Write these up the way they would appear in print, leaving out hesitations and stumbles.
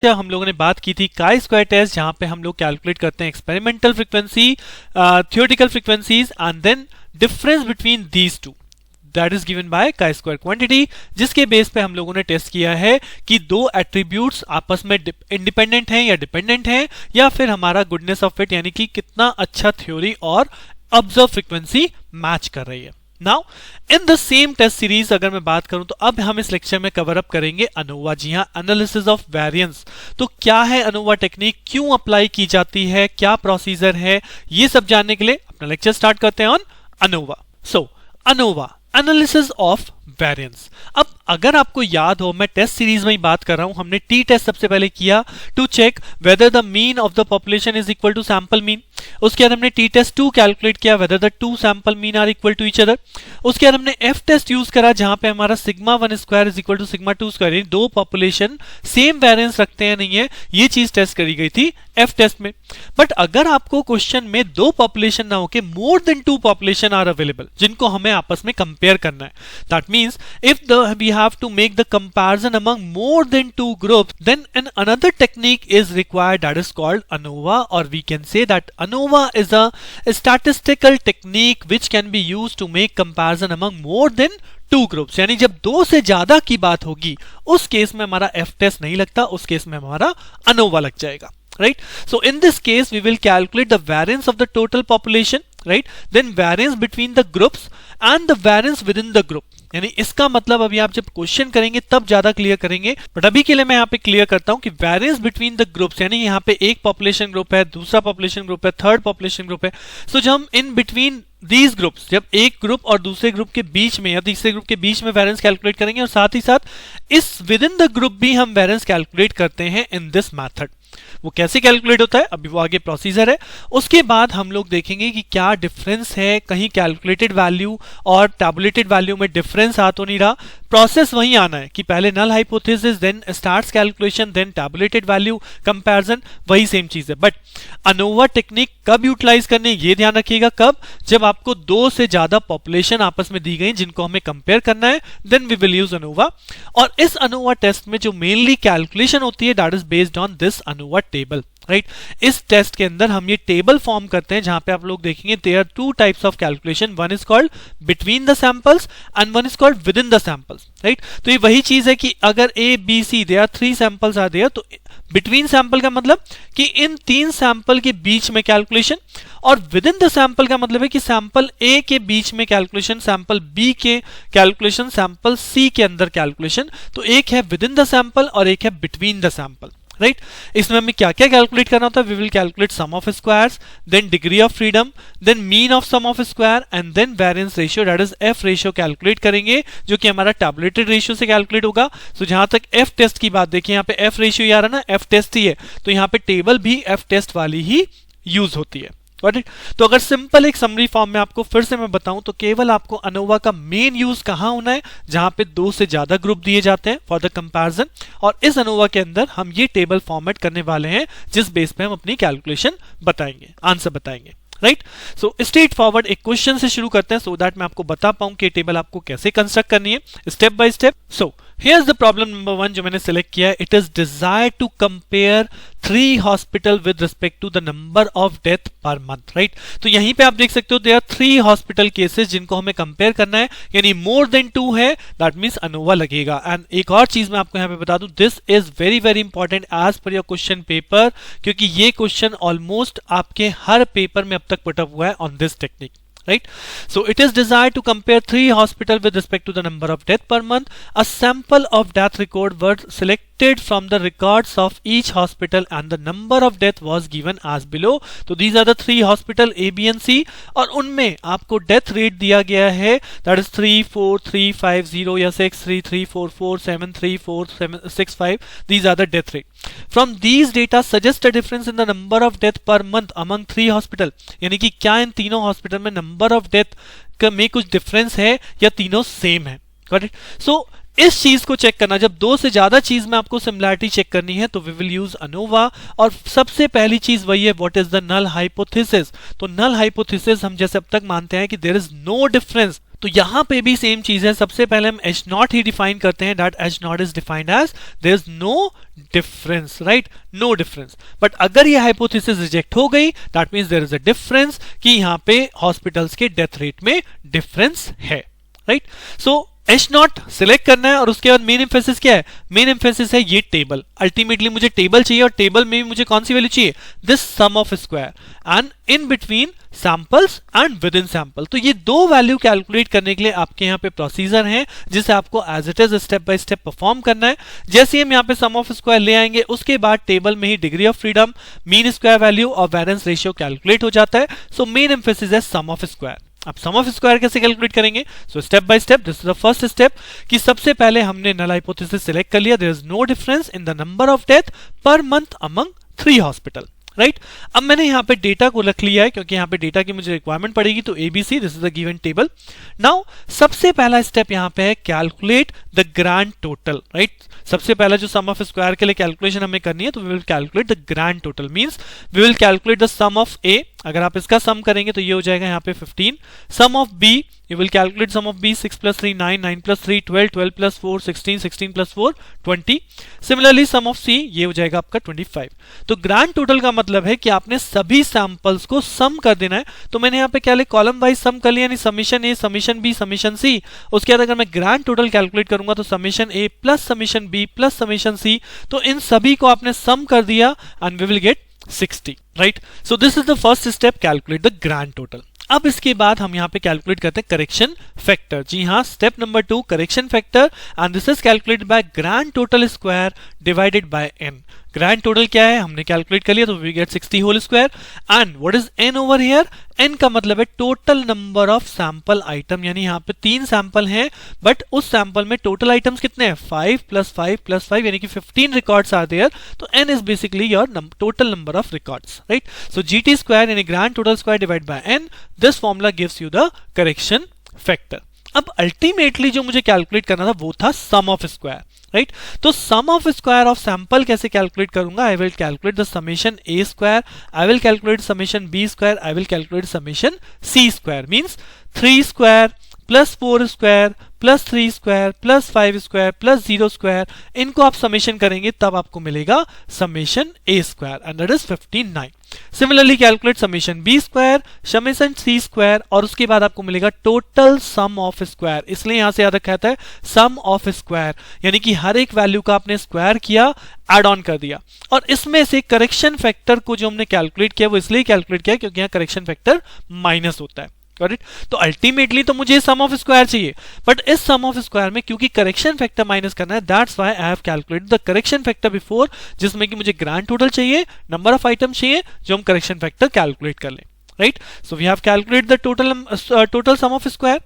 हम लोगों ने बात की थी काई स्क्वायर टेस्ट, जहां पे हम लोग कैलकुलेट करते हैं experimental frequency, theoretical frequencies and then difference between these two, that is given by chi square quantity, जिसके बेस पे हम लोगों ने टेस्ट किया है कि दो एट्रीब्यूट्स आपस में इंडिपेंडेंट हैं या डिपेंडेंट हैं, या फिर हमारा गुडनेस ऑफ फिट यानी कि कितना अच्छा थ्योरी और ऑब्जर्व फ्रीक्वेंसी मैच कर रही है। Now in the same test series अगर मैं बात करूं तो अब हम इस लेक्चर में कवर अप करेंगे अनोवा। जी हां, एनालिसिस ऑफ वेरिएंस। तो क्या है अनोवा टेक्निक, क्यों अप्लाई की जाती है, क्या प्रोसीजर है, ये सब जानने के लिए अपना लेक्चर स्टार्ट करते हैं on ANOVA. So ANOVA, analysis of variance. अब अगर आपको याद हो, मैं टेस्ट सीरीज में ही बात कर रहा हूं, हमने टी टेस्ट सबसे पहले किया to check whether the mean of the population is equal to sample mean. उसके बाद हमने टी टेस्ट 2 कैलकुलेट किया whether the two sample mean are equal to each other. उसके बाद हमने एफ टेस्ट यूज करा जहां पे हमारा sigma 1 square is equal to sigma 2 square, यानी दो पॉपुलेशन सेम वेरिएंस रखते हैं नहीं है, ये चीज टेस्ट करी गई थी एफ टेस्ट में। बट अगर आपको क्वेश्चन में दो पॉपुलेशन ना होके more than two population are available जिनको हमें आपस में कंपेयर करना है, that means if we have to make the comparison among more than two groups, then another technique is required, that is called ANOVA, or we can say that ANOVA is a statistical technique which can be used to make comparison among more than two groups। यानी जब दो से ज्यादा की बात होगी उस case में हमारा एफ टेस्ट नहीं लगता, उस केस में हमारा ANOVA लग जाएगा, right? So in this case we will calculate the variance of the total population, right? Then variance between the groups and the variance within the group। यानी इसका मतलब अभी आप जब क्वेश्चन करेंगे तब ज्यादा क्लियर करेंगे, बट अभी के लिए मैं यहाँ पे क्लियर करता हूँ कि वेरिएंस बिटवीन द ग्रुप्स, यानी यहाँ पे एक पॉपुलेशन ग्रुप है, दूसरा पॉपुलेशन ग्रुप है, थर्ड पॉपुलेशन ग्रुप है। सो जब हम इन बिटवीन दीज ग्रुप्स, जब एक ग्रुप और दूसरे ग्रुप के बीच में या तीसरे ग्रुप के बीच में वेरिएंस कैलकुलेट करेंगे, और साथ ही साथ इस विद इन द ग्रुप भी हम वेरिएंस कैलकुलेट करते हैं इन दिस मैथड। वो कैसे कैलकुलेट होता है अभी वो आगे प्रोसीजर है। उसके बाद हम लोग देखेंगे कि क्या डिफरेंस है, कहीं कैलकुलेटेड वैल्यू और टैबुलेटेड वैल्यू में डिफरेंस आ तो नहीं रहा। प्रोसेस वही आना है कि पहले null hypothesis, then starts calculation, then tabulated value comparison, वही सेम चीज है। बट अनोवा टेक्निक कब यूटिलाइज करने, ये ध्यान रखिएगा, कब, जब आपको दो से ज्यादा पॉपुलेशन आपस में दी गई जिनको हमें कंपेयर करना है, then we will use ANOVA. और इस अनोवा टेस्ट में जो मेनली कैलकुलेशन होती है that is based on this ANOVA table, right? इस टेस्ट के अंदर हम ये टेबल फॉर्म करते हैं जहां पे आप लोग देखेंगे there are two types of calculation, one is called between the samples and one is called within the samples, right? तो ये वही चीज है कि अगर A B C there are 3 samples are there, तो बिटवीन सैंपल का मतलब कि इन 3 सैंपल के बीच में कैलकुलेशन, और विद इन द सैंपल का मतलब है कि सैंपल ए के बीच में कैलकुलेशन, सैंपल बी के कैलकुलेशन, सैंपल सी के अंदर कैलकुलेशन। तो एक है विद इन द सैंपल और एक है बिटवीन द सैंपल, राइट? इसमें हमें क्या क्या कैलकुलेट करना होता है, we will calculate sum of squares, then degree of freedom, then mean of sum of square, and then variance ratio, that is F ratio calculate करेंगे, जो कि हमारा टैबुलेटेड रेशियो से कैलकुलेट होगा। सो जहां तक एफ टेस्ट की बात देखिए, यहाँ पे एफ रेशियो यार है ना, एफ टेस्ट ही है, तो यहाँ पे टेबल भी एफ टेस्ट वाली ही यूज होती है। तो अगर सिंपल एक समरी फॉर्म में आपको फिर से मैं बताऊं तो केवल आपको अनोवा का मेन यूज कहां होना है, जहां पे दो से ज्यादा ग्रुप दिए जाते हैं फॉर द कंपैरिजन, और इस अनोवा के अंदर हम ये टेबल फॉर्मेट करने वाले हैं जिस बेस पे हम अपनी कैलकुलेशन बताएंगे, आंसर बताएंगे, राइट? सो स्ट्रेट फॉरवर्ड एक क्वेश्चन से शुरू करते हैं सो दैट मैं आपको बता पाऊं कि टेबल आपको कैसे कंस्ट्रक्ट करनी है step by step. So here's the problem number 1 जो मैंने सिलेक्ट किया है, it is desire to compare 3 hospital with respect to the number of death per month, right? तो यहीं पे आप देख सकते हो देयर आर 3 हॉस्पिटल केसेस जिनको हमें कंपेयर करना है, यानी मोर देन 2 है, दैट मींस अनोवा लगेगा। एंड एक और चीज मैं आपको यहाँ पे बता दूं, this is very very important as per your question paper, क्योंकि ये क्वेश्चन ऑलमोस्ट आपके हर पेपर में अब तक पुट अप हुआ है on this technique, right? So it is desired to compare 3 hospitals with respect to the number of death per month. A sample of death record were selected from the records of each hospital and the number of death was given as below. तो these are the 3 hospital A, B and C, और उनमें आपको death rate दिया गया है, that is 34350 या 63344734765. These are the death rate. From these data suggest a difference in the number of death per month among 3 hospital. यानी कि क्या इन तीनों हॉस्पिटल में नंबर ऑफ डेथ में कुछ डिफरेंस है या तीनों सेम है, करेक्ट? सो इस चीज को चेक करना, जब दो से ज्यादा चीज में आपको सिमिलरिटी चेक करनी है तो वी विल यूज अनोवा। और सबसे पहली चीज वही है, what is the null hypothesis. तो नल हाइपोथेसिस हम जैसे अब तक मानते हैं कि देयर इज नो डिफरेंस तो यहां पे भी सेम चीज है, सबसे पहले हम एच नॉट ही डिफाइन करते हैं, that H not is defined as there is no difference, right, no difference. But अगर ये हाइपोथेसिस रिजेक्ट हो गई, that means there is a difference कि यहां पे हॉस्पिटल्स के डेथ रेट में डिफरेंस है, right. So H not select करना है और उसके बाद मेन एम्फेसिस क्या है, मेन एम्फेसिस है ये टेबल। अल्टीमेटली मुझे टेबल चाहिए और टेबल में भी मुझे कौन सी वैल्यू चाहिए, this sum of square and in between samples and within sample. तो ये दो वैल्यू कैलकुलेट करने के लिए आपके यहाँ पे प्रोसीजर है जिसे आपको as it is step by step perform करना है। जैसे हम यहाँ पे सम ऑफ स्क्वायर ले आएंगे, उसके बाद टेबल में ही degree of freedom, mean square value और वेरिएंस रेशियो कैलकुलेट हो जाता है। सो मेन एम्फेसिस है सम ऑफ स्क्वायर। अब सम ऑफ स्क्वायर कैसे कैलकुलेट करेंगे, so step by step, this is the first step कि सबसे पहले हमने नल हाइपोथेसिस सिलेक्ट कर लिया, there is no difference in the number of death per month among 3 hospital, right. अब मैंने यहाँ पे डेटा को रख लिया है क्योंकि यहाँ पे डेटा की मुझे रिक्वायरमेंट पड़ेगी, तो ABC, this is the given table. Now सबसे पहला स्टेप यहाँ पे है calculate the grand total, right. सबसे पहला जो सम ऑफ स्क्वायर के लिए कैलकुलेशन हमें करनी है, तो we will calculate the grand total, means we will calculate the sum of A. अगर आप इसका सम करेंगे तो ये हो जाएगा यहाँ पे 15। Sum of B, you will calculate sum of B, 6 + 3 9, 9 + 3 12, 12 + 4 16, 16 + 4 20। Similarly some of सी, ये हो जाएगा आपका 25। तो ग्रैंड टोटल का मतलब है कि आपने सभी सैंपल्स को सम कर देना है। तो मैंने यहाँ पे क्या लिया, कॉलम वाइज सम कर लिया, यानी summation A, summation B, summation C. उसके बाद अगर मैं ग्रैंड टोटल कैलकुलेट करूंगा तो summation A plus summation B plus summation C, तो इन सभी को आपने सम कर दिया and we will get 60, right. So this is the first step, calculate the grand total. अब इसके बाद हम यहाँ पे कैलकुलेट करते हैं करेक्शन फैक्टर। जी हाँ, step number 2, correction factor, and this is calculated by grand total square divided by n। Grand total क्या है हमने कैलकुलेट कर लिया, तो we get 60 whole square. And what is n over here, n का मतलब है total number of sample item, यानी यहाँ पे 3 सैंपल हैं बट उस सैंपल में टोटल आइटम्स कितने हैं, 5 + 5 + 5, यानी कि 15 रिकॉर्ड्स आर देयर। तो n is basically your total number of records, right. So GT square यानी grand total square divide by n, this formula gives you the correction factor. अब ultimately जो मुझे calculate करना था वो था सम ऑफ स्क्वायर, राइट। तो sum of square of sample कैसे कैलकुलेट करूंगा, I will calculate the summation A square, I will calculate summation B square, I will calculate summation C square, means 3 square plus 4 square plus 3 square plus 5 square plus 0 square, इनको आप summation करेंगे तब आपको मिलेगा summation A square and that is 59। Similarly calculate summation B square, summation C square, और उसके बाद आपको मिलेगा टोटल सम ऑफ स्क्वायर। इसलिए यहां से याद रखा जाता है सम ऑफ स्क्वायर, यानी कि हर एक वैल्यू का आपने स्क्वायर किया, एड ऑन कर दिया। और इसमें से करेक्शन फैक्टर को जो हमने कैलकुलेट किया वो इसलिए कैलकुलेट किया क्योंकि यहां करेक्शन फैक्टर माइनस होता है, करेक्ट। तो अल्टीमेटली तो मुझे सम ऑफ स्क्वायर चाहिए, बट इस सम ऑफ स्क्वायर में क्योंकि करेक्शन फैक्टर माइनस करना है, that's why I have calculated the correction factor before, जिसमें कि मुझे ग्रैंड टोटल चाहिए, नंबर ऑफ आइटम चाहिए, जो हम करेक्शन फैक्टर कैलकुलेट कर लें, right. So we have calculate the total sum of square.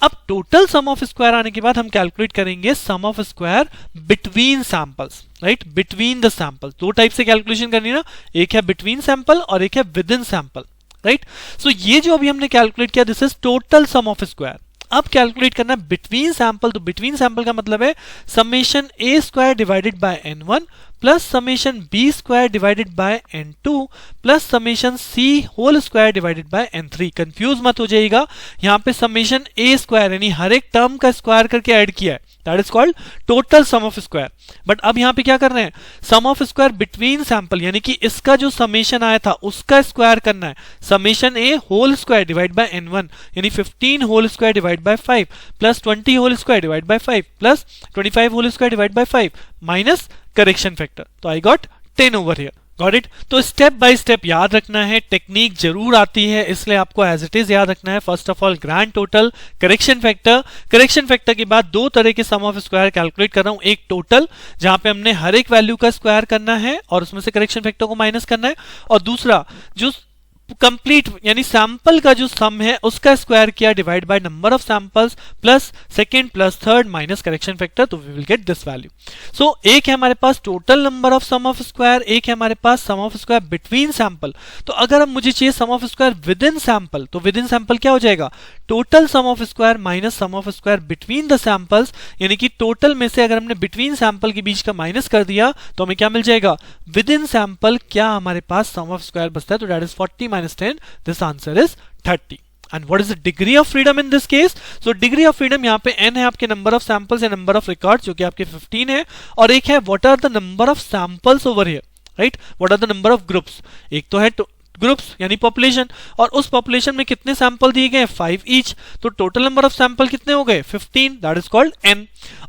अब टोटल सम ऑफ स्क्वायर आने के बाद हम कैलकुलेट करेंगे sum of square between samples, right, between the sample. 2 type से कैलकुलेशन करनी है ना, एक है बिटवीन सैंपल और एक है within sample, right. So ये जो अभी हमने कैलकुलेट किया, this is total sum of square. अब कैलकुलेट करना है बिटवीन सैंपल, तो बिटवीन सैंपल का मतलब है summation A square divided by n1 plus summation B square divided by n2 plus summation C whole square divided by n3। Confuse मत हो जाइएगा, यहाँ पे समेशन ए स्क्वायर यानी हर एक टर्म का स्क्वायर करके ऐड किया है, that is called total sum of square. But अब यहाँ पे क्या कर रहे हैं, सम ऑफ स्क्वायर बिटवीन सैंपल, यानी कि इसका जो समेशन आया था उसका स्क्वायर करना है। Summation A whole square divide by n1 यानी 15 whole square divide by 5 plus 20 whole square divide by 5 plus 25 whole square divide by 5 minus correction factor, तो I got 10 over here, got it. तो step by step याद रखना है, technique जरूर आती है इसलिए आपको एज इट इज याद रखना है। First of all grand total, correction factor, correction factor के बाद 2 तरह के सम ऑफ स्क्वायर कैलकुलेट कर रहा हूं, एक टोटल जहां पे हमने हर एक वैल्यू का स्क्वायर करना है और उसमें से करेक्शन फैक्टर को माइनस करना है, और दूसरा जो कंप्लीट यानी सैंपल का जो सम है उसका स्क्वायर किया divide by number of samples plus second plus third minus correction factor, तो we will get this value. So एक है हमारे पास total number of sum of square, एक है हमारे पास sum of square between sample. तो अगर अब मुझे चाहिए sum of square within sample, तो विद इन सैंपल क्या हो जाएगा, total sum of square minus sum of square between the samples, यानी कि टोटल में से अगर हमने बिटवीन सैंपल के बीच का माइनस कर दिया तो हमें क्या मिल जाएगा, विद इन सैंपल क्या हमारे पास सम ऑफ स्क्वायर बचता है, तो that is 40 - 10, this answer is 30। And what is the degree of freedom in this case? So degree of freedom यहाँ पे n है आपके number of samples या number of records जो कि आपके 15 है, और एक है what are the number of samples over here, right? What are the number of groups? एक तो है ग्रुप्स यानी पॉपुलेशन, और उस पॉपुलेशन में कितने सैंपल दिए गए 5 ईच, तो टोटल नंबर ऑफ सैंपल कितने हो गए 15, दैट इज कॉल्ड n।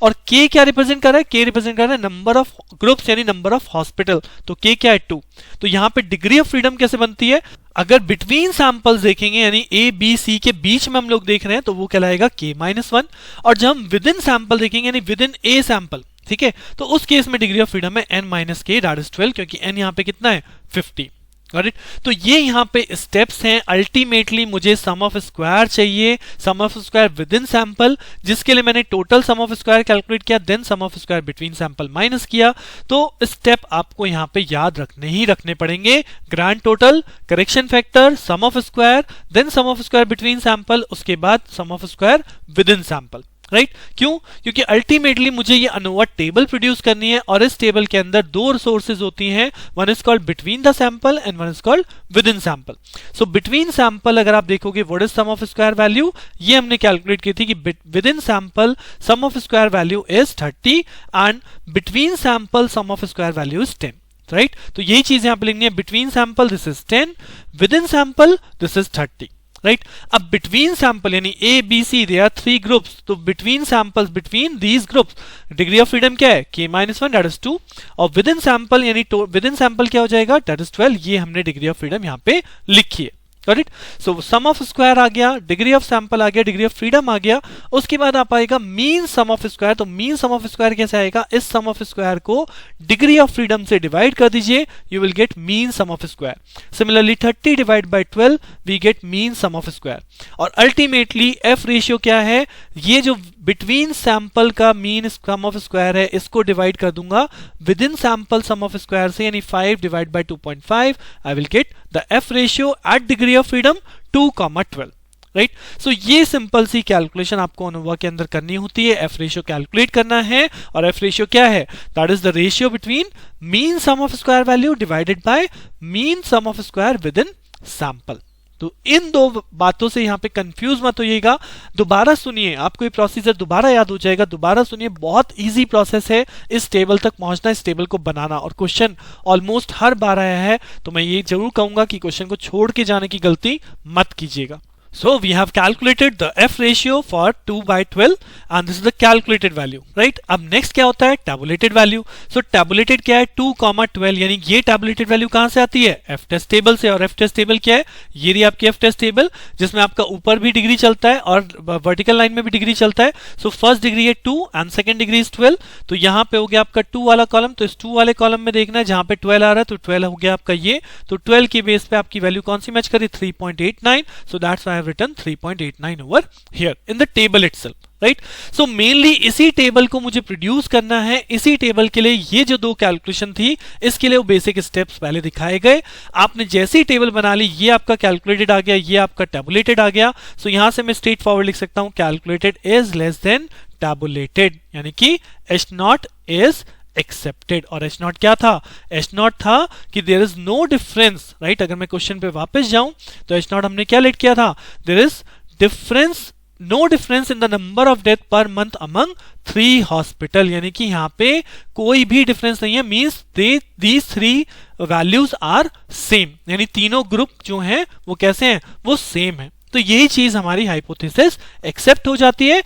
और k क्या रिप्रेजेंट कर रहा है? k रिप्रेजेंट कर रहा है नंबर ऑफ ग्रुप्स यानी नंबर ऑफ हॉस्पिटल, तो k क्या है 2। तो यहाँ पे डिग्री ऑफ फ्रीडम कैसे बनती है? अगर बिटवीन सैंपल्स देखेंगे यानी a b c के बीच में हम लोग देख रहे हैं तो वो कहलाएगा k-1, और जब हम विद इन सैंपल देखेंगे यानी विद इन a सैंपल, ठीक है, तो उस केस में डिग्री ऑफ फ्रीडम है n-k, दैट इज 12, क्योंकि n यहाँ पे कितना है 50। Right? तो ये यहाँ पे स्टेप्स हैं। अल्टीमेटली मुझे सम ऑफ स्क्वायर चाहिए, sum of square within sample, जिसके लिए मैंने total sum of square calculate किया, then sum of square between sample minus किया। तो स्टेप आपको यहाँ पे याद रखने पड़ेंगे, grand total, correction factor, sum of square, then sum of square between sample, उसके बाद sum of square within sample. Right क्यों? क्योंकि अल्टीमेटली मुझे ये अनोवा टेबल प्रोड्यूस करनी है, और इस टेबल के अंदर दो रिसोर्सेज होती हैं, one is called between the sample and one is called within sample. So between sample अगर आप देखोगे what is sum of square value, ये हमने कैलकुलेट की थी कि within sample sum of square value is 30 and between sample sum of square value is 10। Right तो यही चीज यहां पे लिखनी है, between sample this is 10, within sample this is 30। Right अब बिटवीन सैंपल यानी A B C they are 3 groups, तो between samples between these groups degree of freedom क्या है k-1 दैट इज 2, और विद इन सैंपल यानी within sample क्या हो जाएगा दैट इज 12। ये हमने डिग्री ऑफ फ्रीडम यहाँ पे लिखी है। Right so sum of square आ गया, डिग्री ऑफ सैंपल आ गया, डिग्री ऑफ फ्रीडम आ गया, उसके बाद आप आएगा मीन सम ऑफ स्क्वायर। तो मीन सम ऑफ स्क्वायर कैसे आएगा? इस सम ऑफ स्क्वायर को डिग्री ऑफ फ्रीडम से डिवाइड कर दीजिए, you will get mean sum of square. Similarly 30 divide by 12 we get mean sum of square, और ultimately F ratio क्या है? ये जो बिटवीन सैंपल का मीन सम ऑफ स्क्वायर है इसको डिवाइड कर दूंगा within sample sum of square से, यानी 5 divide by 2.5, I will get the F ratio at degree of freedom 2,12। Right so ये सिंपल सी कैलकुलेशन आपको अनोवा के अंदर करनी होती है, एफ रेशियो कैलकुलेट करना है, और एफ रेशियो क्या है? That is the ratio between mean sum of square value divided by mean sum of square within sample. तो इन दो बातों से यहां पे कंफ्यूज मत होइएगा, दोबारा सुनिए, आपको ये प्रोसीजर दोबारा याद हो जाएगा, दोबारा सुनिए, बहुत इजी प्रोसेस है इस टेबल तक पहुंचना, इस टेबल को बनाना, और क्वेश्चन ऑलमोस्ट हर बार आया है, तो मैं ये जरूर कहूंगा कि क्वेश्चन को छोड़ के जाने की गलती मत कीजिएगा। So we have calculated the F ratio for 2/12 and this is the calculated value, right? अब next क्या होता है? Tabulated value. So tabulated क्या है? 2,12 यानी ये tabulated value कहां से आती है? F test table से, और F test table क्या है? ये रही आपकी F test table जिसमें आपका ऊपर भी डिग्री चलता है और वर्टिकल लाइन में भी डिग्री चलता है। So फर्स्ट डिग्री है 2 and सेकंड डिग्री इज 12, तो यहाँ पे हो गया आपका 2 वाला कॉलम, तो इस 2 वाले कॉलम में देखना है जहां पे 12 आ रहा है, तो 12 हो गया आपका ये, तो 12 के बेस पे आपकी वैल्यू कौन सी मैच करी? 3.89, so that's why I have written 3.89 over here in the table itself. Right so mainly इसी टेबल को मुझे प्रोड्यूस करना है, इसी टेबल के लिए ये जो दो कैलकुलेशन थी इसके लिए वो बेसिक स्टेप्स पहले दिखाए गए। आपने जैसे ही टेबल बना ली, ये आपका कैलकुलेटेड आ गया, ये आपका टेबुलेटेड आ गया। सो यहां से मैं स्ट्रेट फॉरवर्ड लिख सकता हूं calculated is less than tabulated, यानी कि H0 इज एक्सेप्टेड। और H0 क्या था? H0 था कि there is no difference. Right अगर मैं क्वेश्चन पे वापस जाऊं तो H0 हमने क्या लेट किया था? There is difference, no difference in the number of death per month among 3 hospital, यानी कि यहां पे कोई भी डिफरेंस नहीं है, means these 3 values are same, यानी तीनों ग्रुप जो हैं वो कैसे हैं? वो सेम है। तो यही चीज हमारी हाइपोथेसिस एक्सेप्ट हो जाती है।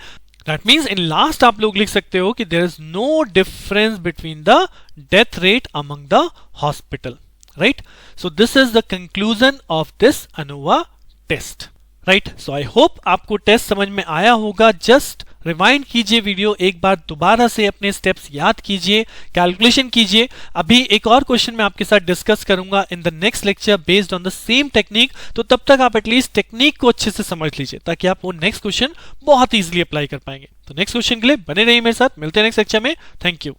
दैट मीन्स इन लास्ट आप लोग लिख सकते हो कि there is no difference between the death rate among the hospital. Right so this is the conclusion of this ANOVA test. Right so I hope आपको टेस्ट समझ में आया होगा। जस्ट रिवाइंड कीजिए वीडियो एक बार, दोबारा से अपने स्टेप्स याद कीजिए, कैलकुलेशन कीजिए। अभी एक और क्वेश्चन मैं आपके साथ डिस्कस करूंगा in the next lecture based on the same technique, तो तब तक आप एटलीस्ट टेक्निक को अच्छे से समझ लीजिए ताकि आप वो नेक्स्ट क्वेश्चन बहुत इजीली अप्लाई कर पाएंगे। तो नेक्स्ट क्वेश्चन के लिए बने रहिए मेरे साथ, मिलते हैं नेक्स्ट लेक्चर में। Thank you.